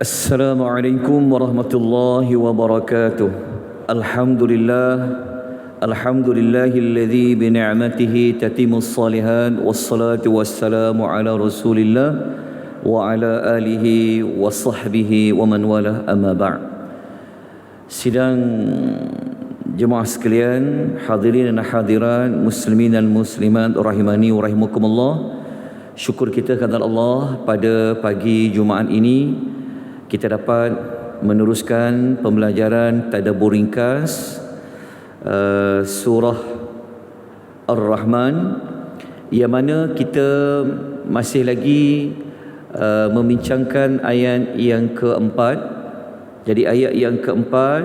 Assalamualaikum warahmatullahi wabarakatuh. Alhamdulillah, alhamdulillahilladzi bi ni'matihi tatimmus shalihat wassalatu wassalamu ala Rasulillah wa ala alihi wa sahbihi wa man walah, amma ba'd. Sidang jemaah sekalian, hadirin dan hadirat, muslimin dan muslimat rahimani wa rahimakumullah. Syukur kita kepada Allah pada pagi Jumaat ini kita dapat meneruskan pembelajaran tadabbur ringkas surah Ar-Rahman, yang mana kita masih lagi membincangkan ayat yang keempat. Jadi ayat yang keempat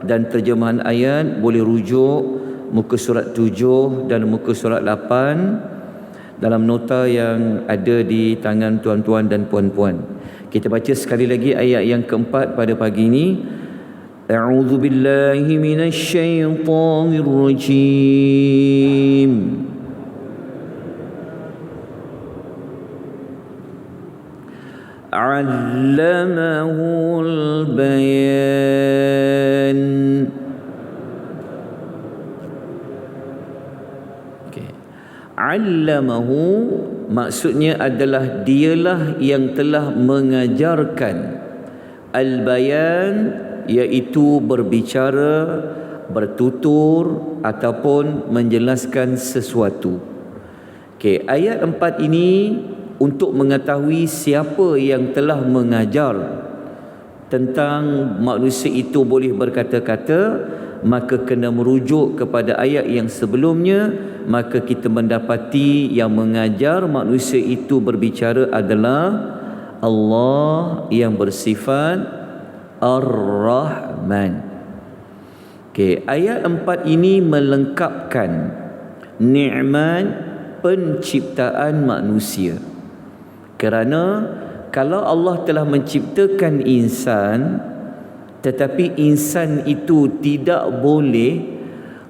dan terjemahan ayat boleh rujuk muka surat 7 dan muka surat 8 dalam nota yang ada di tangan tuan-tuan dan puan-puan. Kita baca sekali lagi ayat yang keempat pada pagi ini. A'udzu billahi minasy syaithanir rajim. Allamahul bayan. Allamahu maksudnya adalah dialah yang telah mengajarkan. Al-bayan iaitu berbicara, bertutur ataupun menjelaskan sesuatu. Ayat 4 ini untuk mengetahui siapa yang telah mengajar tentang manusia itu boleh berkata-kata, maka kena merujuk kepada ayat yang sebelumnya. Maka kita mendapati yang mengajar manusia itu berbicara adalah Allah yang bersifat Ar-Rahman. Ayat 4 ini melengkapkan nikmat penciptaan manusia. Kerana kalau Allah telah menciptakan insan, tetapi insan itu tidak boleh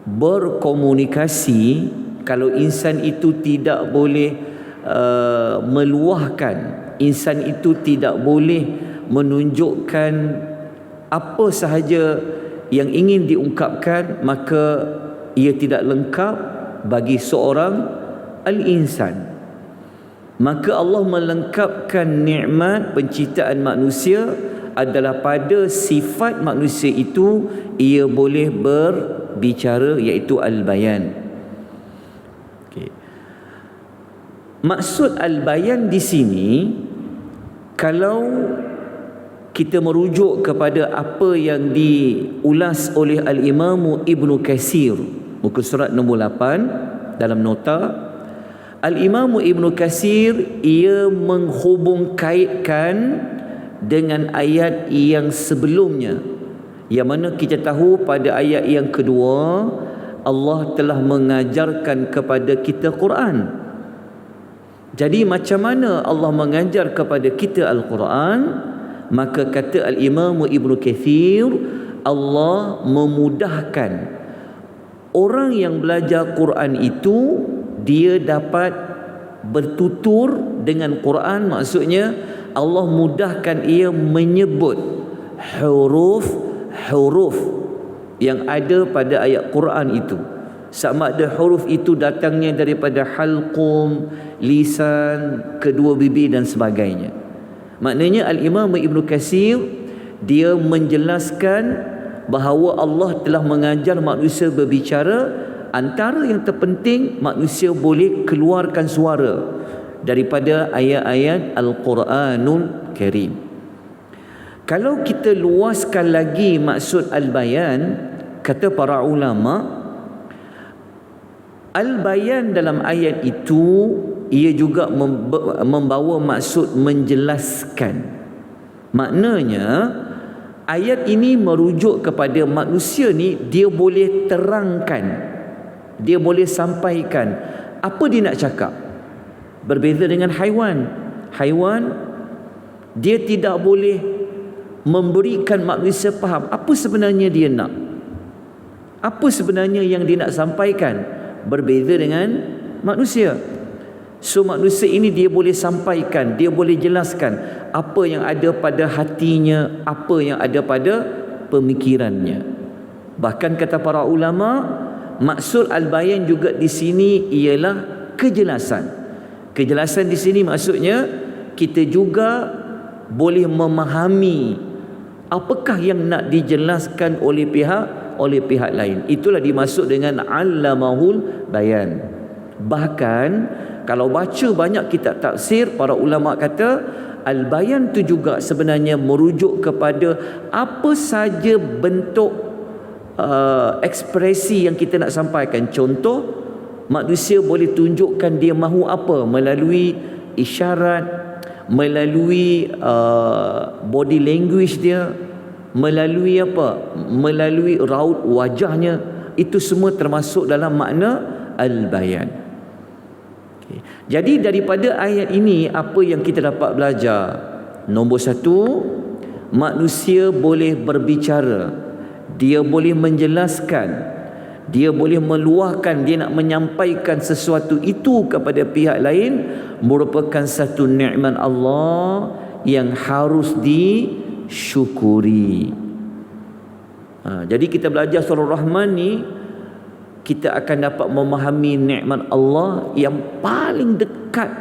berkomunikasi, kalau insan itu tidak boleh meluahkan, insan itu tidak boleh menunjukkan apa sahaja yang ingin diungkapkan, maka ia tidak lengkap bagi seorang al-insan. Maka Allah melengkapkan nikmat penciptaan manusia adalah pada sifat manusia itu ia boleh berbicara, iaitu al-bayan. Maksud al-bayan di sini, kalau kita merujuk kepada apa yang diulas oleh al-Imam Ibnu Katsir, muka surat nombor 8 dalam nota, al-Imam Ibnu Katsir ia menghubung kaitkan dengan ayat yang sebelumnya, yang mana kita tahu pada ayat yang kedua Allah telah mengajarkan kepada kita Quran. Jadi macam mana Allah mengajar kepada kita Al-Quran? Maka kata al-Imam Ibnu Katsir, Allah memudahkan orang yang belajar Quran itu, dia dapat bertutur dengan Quran. Maksudnya Allah mudahkan ia menyebut huruf-huruf yang ada pada ayat Quran itu. Sama ada huruf itu datangnya daripada halqum, lisan, kedua bibir dan sebagainya. Maknanya al-Imam Ibnu Katsir dia menjelaskan bahawa Allah telah mengajar manusia berbicara. Antara yang terpenting, manusia boleh keluarkan suara daripada ayat-ayat Al-Quranul Karim. Kalau kita luaskan lagi maksud al-bayan, kata para ulama, al-bayan dalam ayat itu ia juga membawa maksud menjelaskan. Maknanya ayat ini merujuk kepada manusia ni, dia boleh terangkan, dia boleh sampaikan apa dia nak cakap. Berbeza dengan haiwan. Haiwan dia tidak boleh memberikan manusia faham apa sebenarnya dia nak, apa sebenarnya yang dia nak sampaikan. Berbeza dengan manusia. So manusia ini dia boleh sampaikan, dia boleh jelaskan apa yang ada pada hatinya, apa yang ada pada pemikirannya. Bahkan kata para ulama, maksud al-bayan juga di sini ialah kejelasan. Kejelasan di sini maksudnya kita juga boleh memahami apakah yang nak dijelaskan oleh pihak lain. Itulah dimaksud dengan allamahul bayan. Bahkan kalau baca banyak kitab tafsir, para ulama kata al-bayan tu juga sebenarnya merujuk kepada apa saja bentuk ekspresi yang kita nak sampaikan. Contoh, manusia boleh tunjukkan dia mahu apa melalui isyarat, melalui body language dia, melalui apa, melalui raut wajahnya. Itu semua termasuk dalam makna al-bayan. Jadi daripada ayat ini apa yang kita dapat belajar? Nombor satu, manusia boleh berbicara, dia boleh menjelaskan, dia boleh meluahkan, dia nak menyampaikan sesuatu itu kepada pihak lain, merupakan satu nikmat Allah yang harus disyukuri. Jadi kita belajar surah Rahman ni, kita akan dapat memahami nikmat Allah yang paling dekat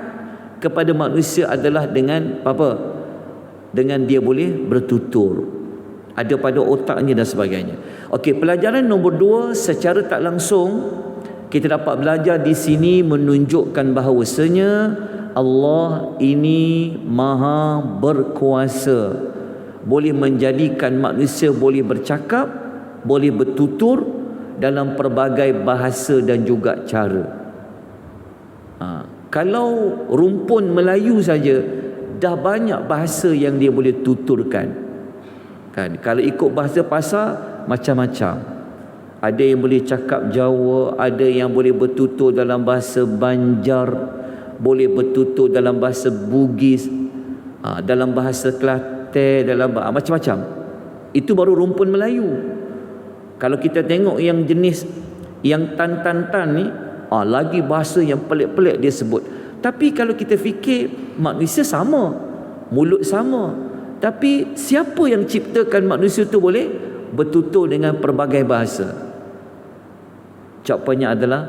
kepada manusia adalah dengan apa? Dengan dia boleh bertutur, ada pada otaknya dan sebagainya. Okey, pelajaran nombor 2, secara tak langsung kita dapat belajar di sini menunjukkan bahawasanya Allah ini maha berkuasa, boleh menjadikan manusia boleh bercakap, boleh bertutur dalam pelbagai bahasa dan juga cara. Kalau rumpun Melayu saja dah banyak bahasa yang dia boleh tuturkan, kan? Kalau ikut bahasa pasar macam-macam. Ada yang boleh cakap Jawa, ada yang boleh bertutur dalam bahasa Banjar, boleh bertutur dalam bahasa Bugis, dalam bahasa Kelantan, dalam macam-macam. Itu baru rumpun Melayu. Kalau kita tengok yang jenis yang tan-tan-tan ni, lagi bahasa yang pelik-pelik dia sebut. Tapi kalau kita fikir, manusia sama, mulut sama, tapi siapa yang ciptakan manusia tu boleh bertutur dengan pelbagai bahasa? Jawapannya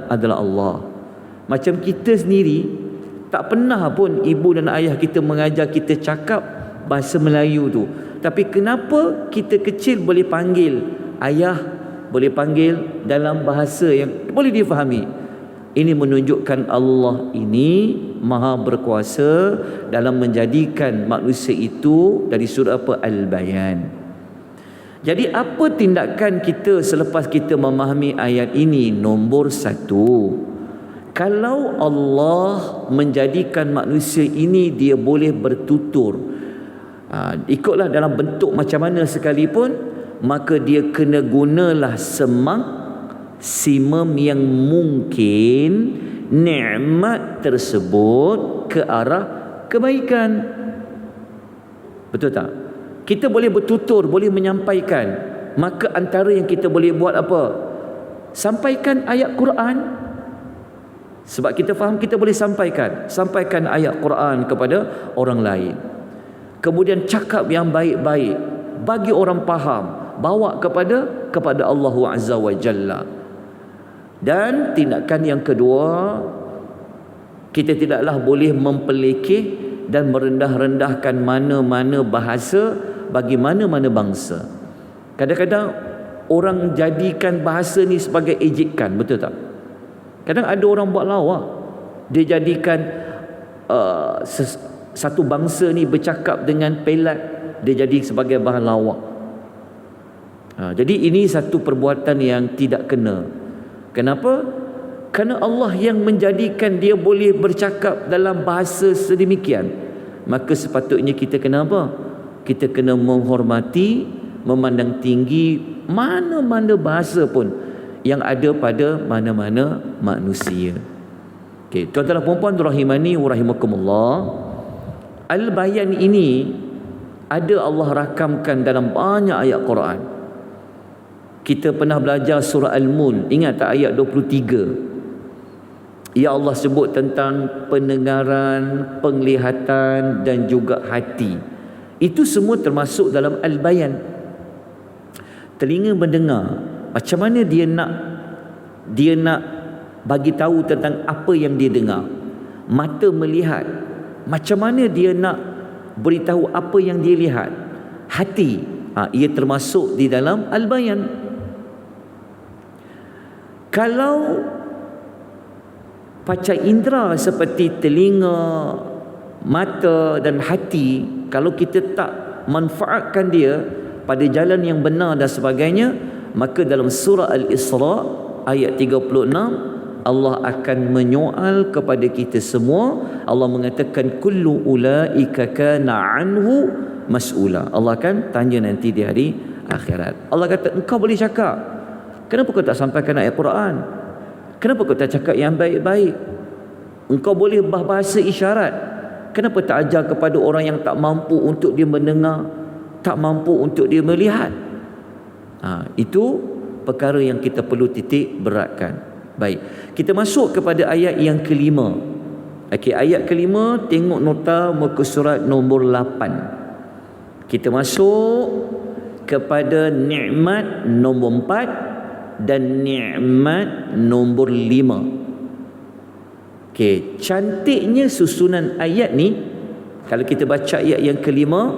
adalah Allah. Macam kita sendiri, tak pernah pun ibu dan ayah kita mengajar kita cakap bahasa Melayu tu. Tapi kenapa kita kecil boleh panggil ayah, boleh panggil dalam bahasa yang boleh difahami? Ini menunjukkan Allah ini maha berkuasa dalam menjadikan manusia itu dari surah apa? Al-Bayan. Jadi apa tindakan kita selepas kita memahami ayat ini? Nombor 1, kalau Allah menjadikan manusia ini dia boleh bertutur, ikutlah dalam bentuk macam mana sekalipun, maka dia kena gunalah maksimum yang mungkin nikmat tersebut ke arah kebaikan. Betul tak? Kita boleh bertutur, boleh menyampaikan, maka antara yang kita boleh buat apa? Sampaikan ayat Quran. Sebab kita faham, kita boleh sampaikan ayat Quran kepada orang lain. Kemudian cakap yang baik-baik, bagi orang faham, bawa kepada Allah Azza wa Jalla. Dan tindakan yang kedua, kita tidaklah boleh mempelekeh dan merendah-rendahkan mana-mana bahasa bagi mana-mana bangsa. Kadang-kadang orang jadikan bahasa ni sebagai ejekan, betul tak? Kadang ada orang buat lawak, dia jadikan satu bangsa ni bercakap dengan pelat, dia jadi sebagai bahan lawak. Jadi ini satu perbuatan yang tidak kena. Kenapa? Kerana Allah yang menjadikan dia boleh bercakap dalam bahasa sedemikian. Maka sepatutnya kita kena apa? Kita kena menghormati, memandang tinggi mana-mana bahasa pun yang ada pada mana-mana manusia. Okey, tuan-tuan dan puan-puan rahimani wa rahimakumullah. Al-Bayan ini ada Allah rakamkan dalam banyak ayat Quran. Kita pernah belajar surah Al-Mulk, ingat tak ayat 23? Ya Allah sebut tentang pendengaran, penglihatan dan juga hati. Itu semua termasuk dalam al-bayan. Telinga mendengar, macam mana dia nak bagi tahu tentang apa yang dia dengar. Mata melihat, macam mana dia nak beritahu apa yang dia lihat. Hati, ia termasuk di dalam al-bayan. Kalau panca indera seperti telinga, mata dan hati, kalau kita tak manfaatkan dia pada jalan yang benar dan sebagainya, maka dalam surah Al-Isra ayat 36 Allah akan menyoal kepada kita semua. Allah mengatakan kullu ulaika kana anhu mas'ula. Allah akan tanya nanti di hari akhirat. Allah kata, engkau boleh cakap, kenapa kau tak sampaikan ayat Quran? Kenapa kau tak cakap yang baik-baik? Engkau boleh bahasa isyarat, kenapa tak ajar kepada orang yang tak mampu untuk dia mendengar, tak mampu untuk dia melihat? Itu perkara yang kita perlu titik beratkan. Baik, kita masuk kepada ayat yang kelima. Okey, ayat kelima, tengok nota muka surat nombor 8. Kita masuk kepada nikmat nombor 4 dan nikmat nombor 5. Okey, cantiknya susunan ayat ni, kalau kita baca ayat yang kelima,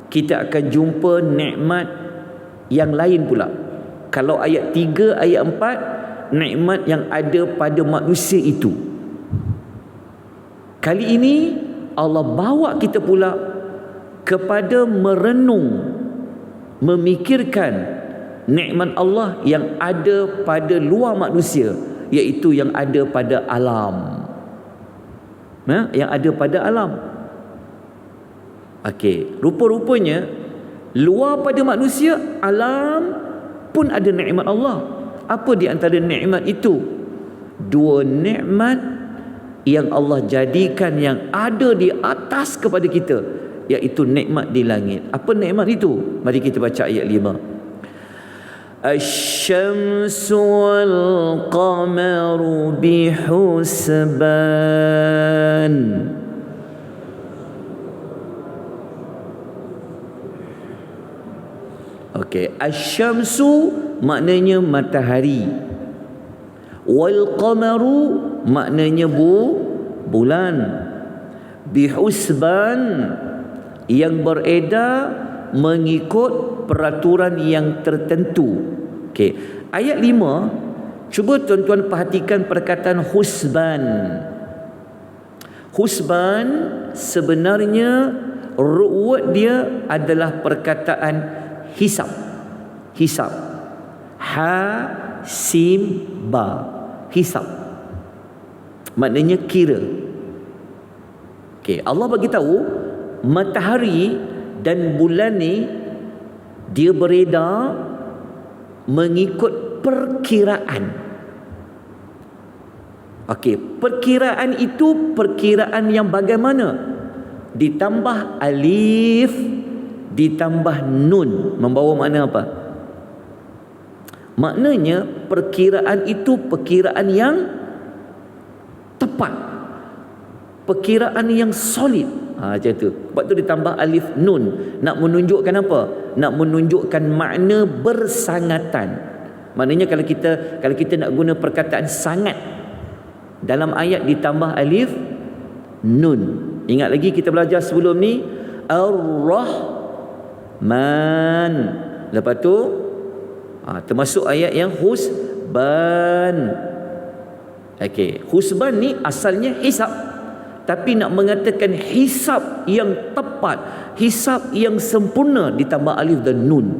kita akan jumpa nikmat yang lain pula. Kalau ayat 3, ayat 4, nikmat yang ada pada manusia itu. Kali ini Allah bawa kita pula kepada merenung, memikirkan nikmat Allah yang ada pada luar manusia, iaitu yang ada pada alam. Yang ada pada alam. Okey, rupa-rupanya luar pada manusia, alam pun ada nikmat Allah. Apa di antara nikmat itu? Dua nikmat yang Allah jadikan yang ada di atas kepada kita, iaitu nikmat di langit. Apa nikmat itu? Mari kita baca ayat 5. Asy-syamsu wal qamaru bihusban. Okey, asy-syamsu maknanya matahari, wal qamaru maknanya bulan, bihusban yang beredar mengikut peraturan yang tertentu. Okey, ayat 5, cuba tuan-tuan perhatikan perkataan husban. Husban sebenarnya ru'wat dia adalah perkataan hisab. Hisab, ha sim ba, hisab maknanya kira. Okey, Allah bagi tahu matahari dan bulan ni dia beredar mengikut perkiraan. Okey, perkiraan itu perkiraan yang bagaimana? Ditambah alif, ditambah nun, membawa makna apa? Maknanya perkiraan itu perkiraan yang tepat, perkiraan yang solid. Macam tu. Sebab tu ditambah alif nun, nak menunjukkan apa? Nak menunjukkan makna bersangatan. Maknanya kalau kita nak guna perkataan sangat, dalam ayat ditambah alif nun. Ingat lagi kita belajar sebelum ni, Ar-Rahman. Lepas tu termasuk ayat yang husban. Okey, husban ni asalnya hisab, tapi nak mengatakan hisab yang tepat, hisab yang sempurna, ditambah alif dan nun.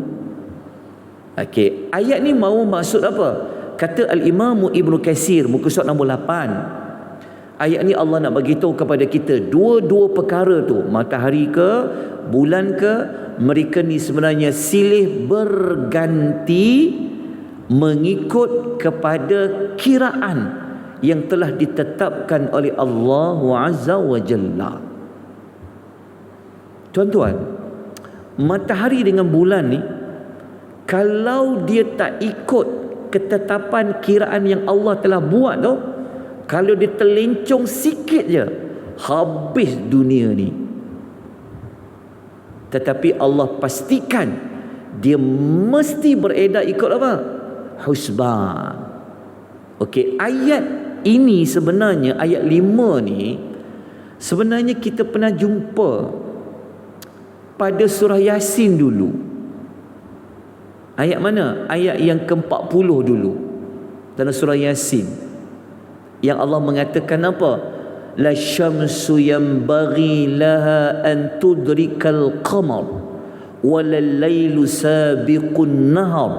Okey, ayat ni mahu maksud apa? Kata Al-Imam Ibnu Katsir muka surat nombor 8. Ayat ni Allah nak bagi tahu kepada kita dua-dua perkara tu, matahari ke, bulan ke, mereka ni sebenarnya silih berganti mengikut kepada kiraan yang telah ditetapkan oleh Allah Azza wa Jalla. Tuan-tuan, matahari dengan bulan ni, kalau dia tak ikut ketetapan kiraan yang Allah telah buat tu, Kalau dia terlencong sikit je, habis dunia ni. Tetapi Allah pastikan dia mesti beredar ikut apa? Husban. Okey, ayat ini sebenarnya, ayat 5 ni sebenarnya kita pernah jumpa pada surah Yasin dulu. Ayat mana? Ayat yang ke-40 dulu dalam surah Yasin, yang Allah mengatakan apa? La syamsu yanbaghi laha an tudrikal qamar walal lailu sabiqun nahar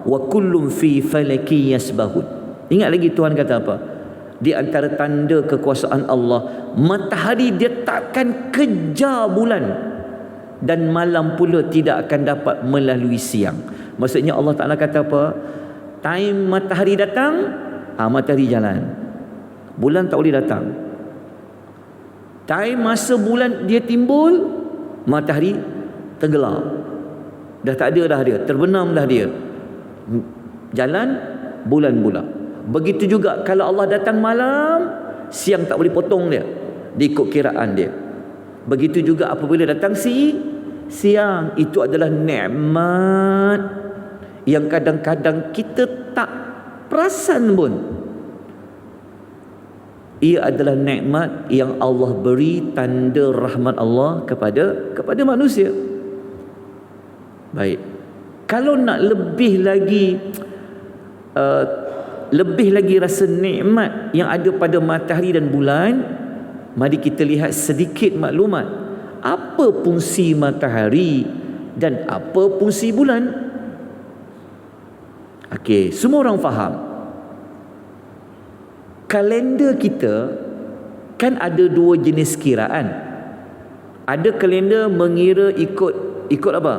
wa kullun fi falaki yasbahun. Ingat lagi Tuhan kata apa? Di antara tanda kekuasaan Allah, matahari dia takkan kejar bulan, dan malam pula tidak akan dapat melalui siang. Maksudnya Allah Ta'ala kata apa? Time matahari datang, matahari jalan. Bulan tak boleh datang. Time masa bulan dia timbul, matahari tenggelam. Dah tak ada dah dia, terbenam dah dia. Jalan, bulan pula. Begitu juga kalau Allah datang malam, siang tak boleh potong dia, diikut kiraan dia. Begitu juga apabila datang siang. Itu adalah nikmat yang kadang-kadang kita tak perasan pun. Ia adalah nikmat yang Allah beri, tanda rahmat Allah kepada manusia. Baik. Kalau nak lebih lagi rasa nikmat yang ada pada matahari dan bulan, mari kita lihat sedikit maklumat. Apa fungsi matahari dan apa fungsi bulan? Okey, semua orang faham. Kalender kita kan ada dua jenis kiraan. Ada kalender mengira ikut apa?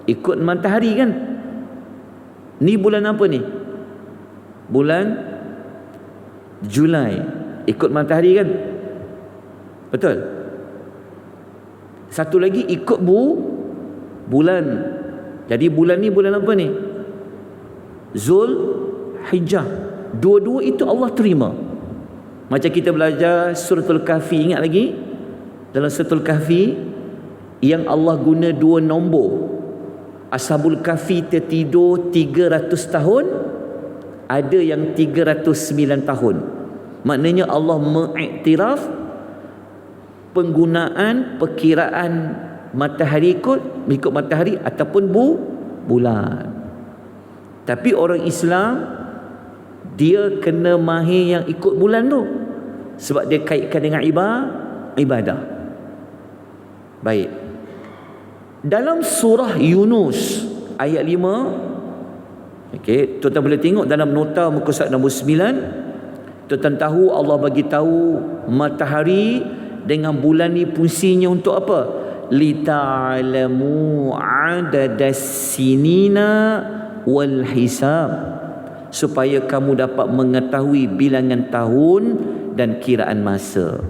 Ikut matahari kan? Ni bulan apa ni? Bulan Julai, ikut matahari kan? Betul? Satu lagi ikut bulan. Jadi bulan ni bulan apa ni? Zulhijjah. Dua-dua itu Allah terima. Macam kita belajar suratul Kahfi, ingat lagi? Dalam suratul Kahfi yang Allah guna dua nombor. Ashabul Kahfi tertidur 300 tahun, ada yang 309 tahun. Maknanya Allah mengiktiraf penggunaan perkiraan matahari ikut matahari ataupun bulan. Tapi orang Islam dia kena mahir yang ikut bulan tu, sebab dia kaitkan dengan ibadah. Baik. Dalam surah Yunus ayat 5, okey, tuan-tuan boleh tengok dalam nota muka surat nombor 9, tuan-tuan tahu Allah bagi tahu matahari dengan bulan ni fungsinya untuk apa? Lita'lamu adadas sinina wal hisab, supaya kamu dapat mengetahui bilangan tahun dan kiraan masa.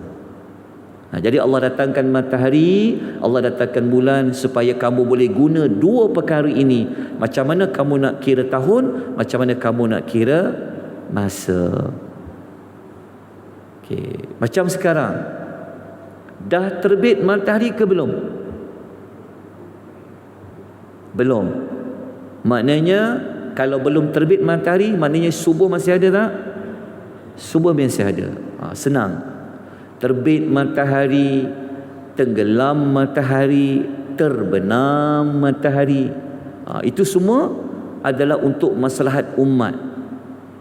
Jadi Allah datangkan matahari, Allah datangkan bulan supaya kamu boleh guna dua perkara ini. Macam mana kamu nak kira tahun, macam mana kamu nak kira masa. Okey, macam sekarang dah terbit matahari ke belum? Belum. Maknanya kalau belum terbit matahari, maknanya subuh masih ada tak? Subuh masih ada. Senang. Terbit matahari, tenggelam matahari, terbenam matahari, itu semua adalah untuk maslahat umat.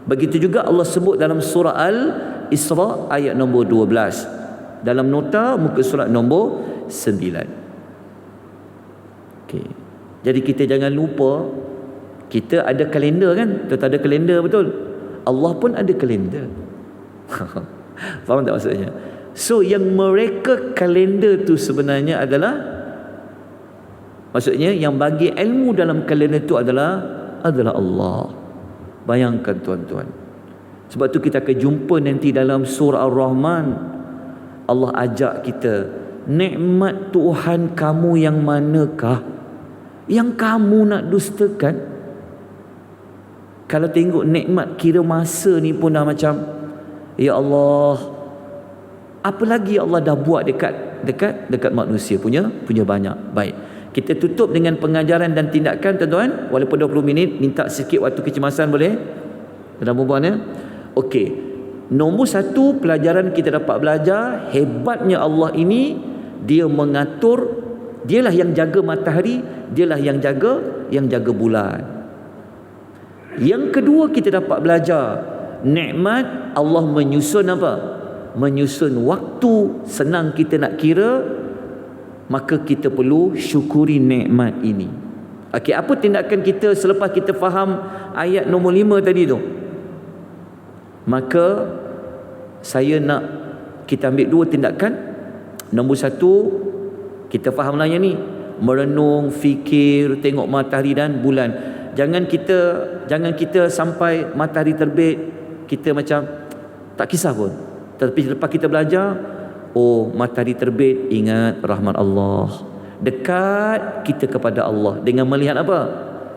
Begitu juga Allah sebut dalam surah Al-Isra ayat nombor 12, dalam nota muka surat nombor 9. Okey. Jadi kita jangan lupa, kita ada kalender kan? Kita ada kalender, betul? Allah pun ada kalender. Faham tak maksudnya? So yang mereka kalender tu sebenarnya adalah, maksudnya yang bagi ilmu dalam kalender tu adalah Allah. Bayangkan tuan-tuan. Sebab tu kita akan jumpa nanti dalam surah Ar-Rahman, Allah ajak kita, nikmat Tuhan kamu yang manakah yang kamu nak dustakan? Kalau tengok nikmat kira masa ni pun dah macam Ya Allah, apa lagi Allah dah buat dekat manusia punya banyak. Baik, kita tutup dengan pengajaran dan tindakan tuan-tuan. Walaupun 20 minit, minta sikit waktu kecemasan boleh? Dalam perempuan ya. Okey, nombor satu pelajaran kita dapat belajar, hebatnya Allah ini, dia mengatur, dialah yang jaga matahari, dialah yang jaga bulan. Yang kedua kita dapat belajar, nikmat Allah menyusun apa? Menyusun waktu, senang kita nak kira, maka kita perlu syukuri nikmat ini. Okey, apa tindakan kita selepas kita faham ayat nombor 5 tadi tu? Maka saya nak kita ambil dua tindakan. Nombor satu, kita faham lah yang ni, merenung, fikir, tengok matahari dan bulan. Jangan kita sampai matahari terbit kita macam tak kisah pun. Tapi lepas kita belajar, oh matahari terbit, ingat rahmat Allah. Dekat kita kepada Allah dengan melihat apa?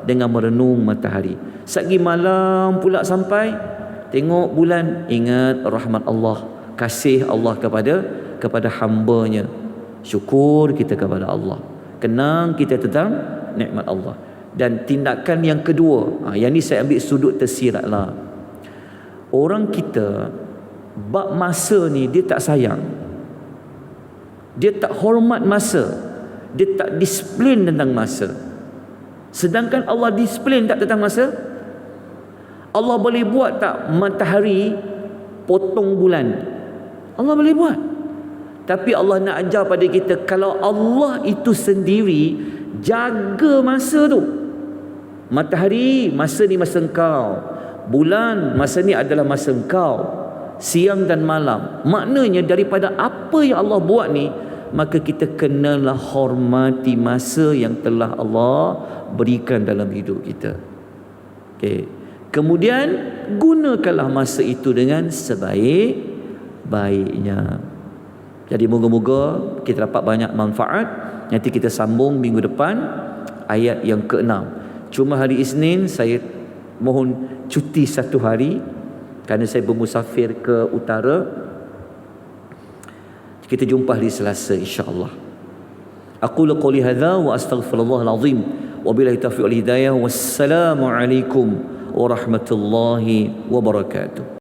Dengan merenung matahari. Sagi malam pula sampai tengok bulan, ingat rahmat Allah, kasih Allah kepada hamba-Nya. Syukur kita kepada Allah. Kenang kita tentang nikmat Allah. Dan tindakan yang kedua, yang ni saya ambil sudut tersirat lah. Orang kita bab masa ni dia tak sayang. Dia tak hormat masa. Dia tak disiplin tentang masa. Sedangkan Allah disiplin tak tentang masa? Allah boleh buat tak matahari potong bulan? Allah boleh buat. Tapi Allah nak ajar pada kita, kalau Allah itu sendiri jaga masa tu. Matahari, masa ni masa engkau. Bulan, masa ni adalah masa engkau. Siang dan malam. Maknanya daripada apa yang Allah buat ni, maka kita kenalah hormati masa yang telah Allah berikan dalam hidup kita. Okey. Kemudian gunakanlah masa itu dengan sebaik-baiknya. Jadi moga-moga kita dapat banyak manfaat. Nanti kita sambung minggu depan ayat yang ke-6. Cuma hari Isnin saya mohon cuti satu hari kerana saya bermusafir ke utara. Kita jumpa hari Selasa insya-Allah. Aqulu qouli hadza wa astaghfirullahal azim wa billahi taufiq wal hidayah. Wassalamu alaikum warahmatullahi wabarakatuh.